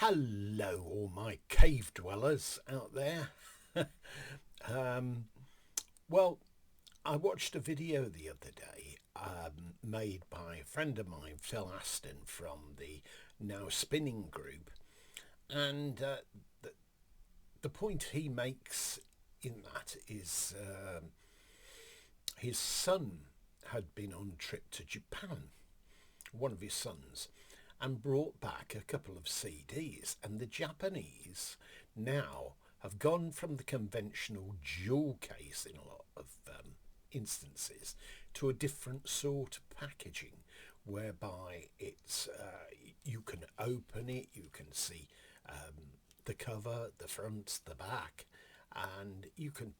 Hello, all my cave dwellers out there. um, well, I watched a video the other day made by a friend of mine, Phil Aston, from the Now Spinning group, and the, the point he makes in that is his son had been on a trip to Japan, one of his sons, and brought back a couple of CDs. And the Japanese now have gone from the conventional jewel case in a lot of instances to a different sort of packaging, whereby it's you can open it, you can see the cover, the front, the back, and you can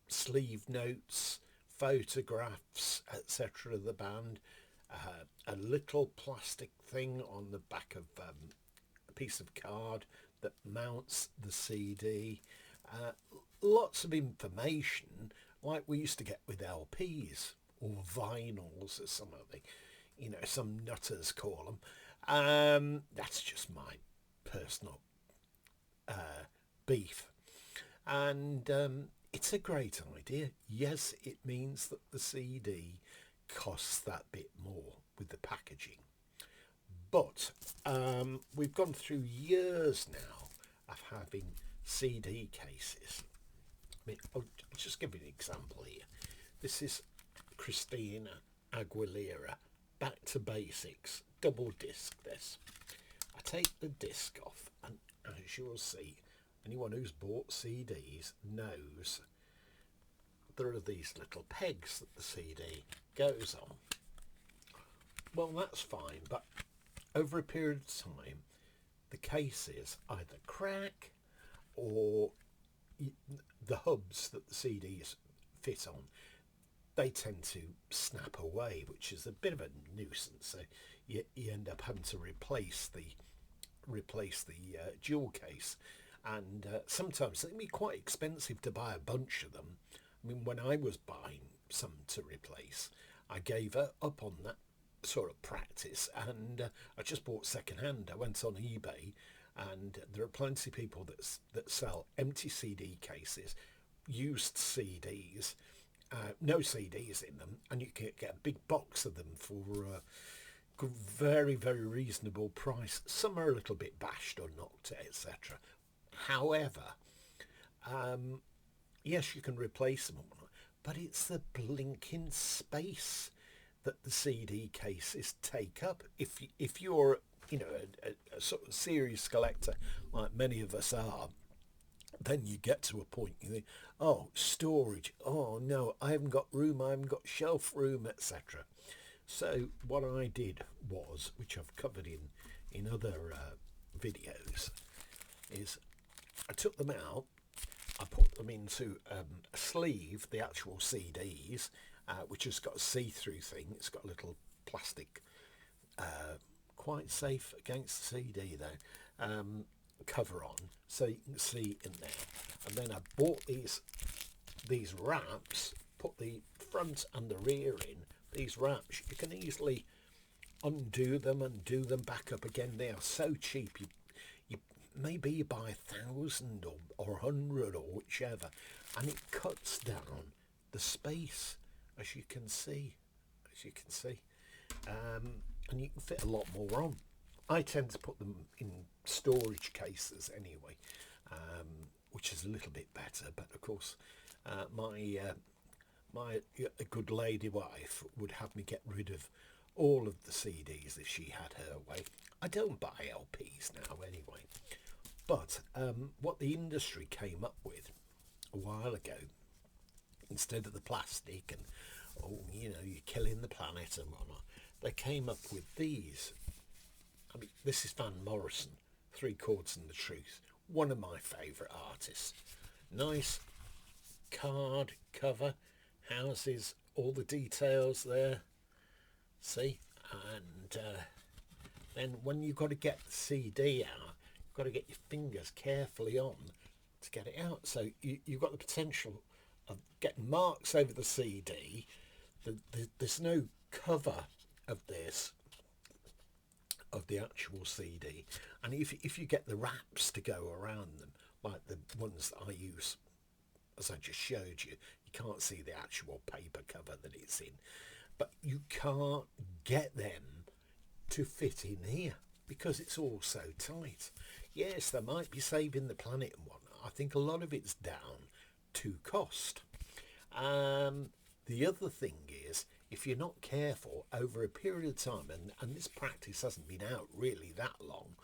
sleeve notes, photographs, etc. of the band, a little plastic thing on the back of a piece of card that mounts the CD. Uh, Lots of information like we used to get with LPs or vinyls, as some of the, some nutters call them. That's just my personal beef. And it's a great idea. Yes, it means that the CD costs that bit more with the packaging. But we've gone through years now of having CD cases. I mean, I'll just give you an example here. This is Christina Aguilera, Back to Basics, double disc this. I take the disc off, and as you'll see, anyone who's bought CDs knows there are these little pegs that the CD goes on. Well, that's fine, but over a period of time, the cases either crack or the hubs that the CDs fit on, they tend to snap away, which is a bit of a nuisance. So you end up having to replace the jewel case, and sometimes they can be quite expensive to buy a bunch of them. I mean, when I was buying some to replace, I gave up on that sort of practice, and I just bought second hand. I went on eBay, and there are plenty of people that sell empty CD cases, used CDs, no CDs in them, and you can get a big box of them for a very, very reasonable price. Some are a little bit bashed or knocked, etc. However, yes, you can replace them, but it's the blinking space that the CD cases take up. If you're a sort of serious collector like many of us are, then you get to a point you think, oh, storage, oh no, I haven't got room, I haven't got shelf room, etc. So what I did was, which I've covered in other videos, is I took them out, I put them into a sleeve, the actual CDs, which has got a see-through thing. It's got a little plastic, quite safe against the CD though, cover on, so you can see in there. And then I bought these wraps, put the front and the rear in. These wraps, you can easily undo them and do them back up again. They are so cheap. You maybe you buy 1,000 or 100 or whichever, and it cuts down the space, as you can see, and you can fit a lot more on. I tend to put them in storage cases anyway, which is a little bit better. But of course, my good lady wife would have me get rid of all of the CDs if she had her way. I don't buy LPs now anyway. But what the industry came up with a while ago, instead of the plastic and you're killing the planet and whatnot, they came up with these. I mean, this is Van Morrison, Three Chords and the Truth, one of my favourite artists. Nice card cover, houses, all the details there. See, and then when you've got to get the CD out, you've got to get your fingers carefully on to get it out. So you've got the potential of getting marks over the CD. There's no cover of this of the actual CD, and if you get the wraps to go around them, like the ones that I use, as I just showed you, you can't see the actual paper cover that it's in, but you can't get them to fit in here because it's all so tight. Yes, they might be saving the planet and whatnot. I think a lot of it's down to cost. The other thing is, if you're not careful over a period of time, and this practice hasn't been out really that long,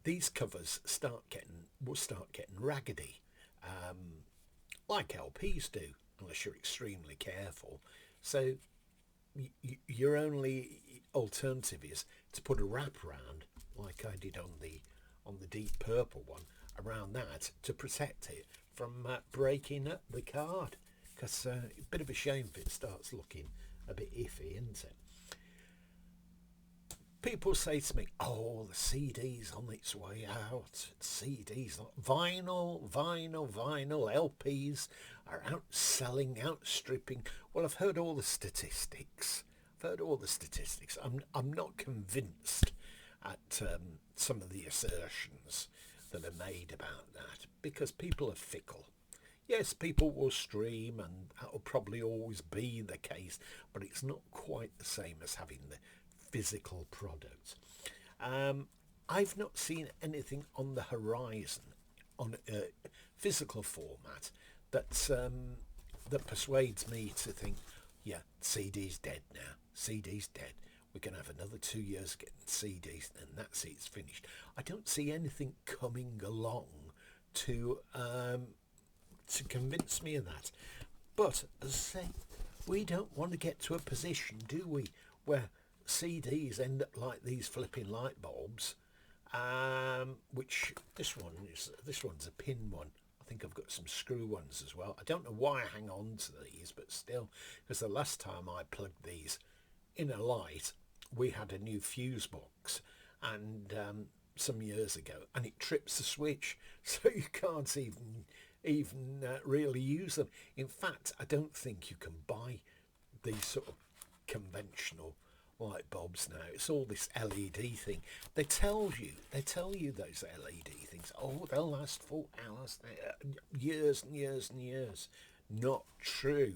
these covers will start getting raggedy, like LPs do, unless you're extremely careful. So your only alternative is to put a wrap around, like I did on the deep purple one, around that to protect it from breaking up the card, because a bit of a shame if it starts looking a bit iffy, isn't it? People say to me, oh, the CD's on its way out, CD's not, vinyl, LPs are outselling, outstripping. Well, I've heard all the statistics. I'm not convinced at some of the assertions that are made about that, because people are fickle. Yes, people will stream, and that will probably always be the case, but it's not quite the same as having the physical product. I've not seen anything on the horizon on a physical format that persuades me to think, yeah, CD's dead now. CD's dead. We're going to have another 2 years getting CDs, and that's it, it's finished. I don't see anything coming along to convince me of that. But as I say, we don't want to get to a position, do we, where CDs end up like these flipping light bulbs, which this one's a pin one. I think I've got some screw ones as well. I don't know why I hang on to these, but still, because the last time I plugged these in a light, we had a new fuse box, and some years ago, and it trips the switch, so you can't even really use them. In fact, I don't think you can buy these sort of conventional light bulbs now. It's all this LED thing. They tell you those LED things, oh, they'll last for hours, years and years and years. Not true.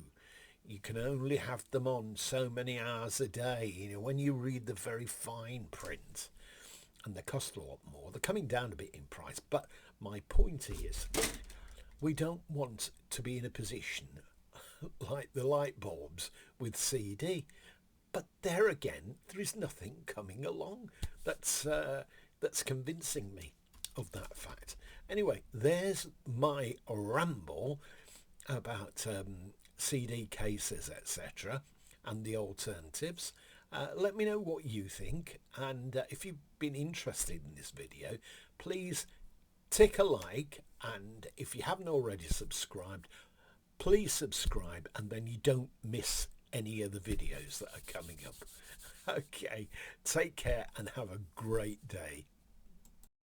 You can only have them on so many hours a day. You know, when you read the very fine print, and they cost a lot more. They're coming down a bit in price, but my point is, we don't want to be in a position like the light bulbs with CD. But there again, there is nothing coming along that's convincing me of that fact. Anyway, there's my ramble about CD cases, etc., and the alternatives. Let me know what you think, and if you've been interested in this video, please tick a like, and if you haven't already subscribed, please subscribe, and then you don't miss any of the videos that are coming up. Okay, take care and have a great day.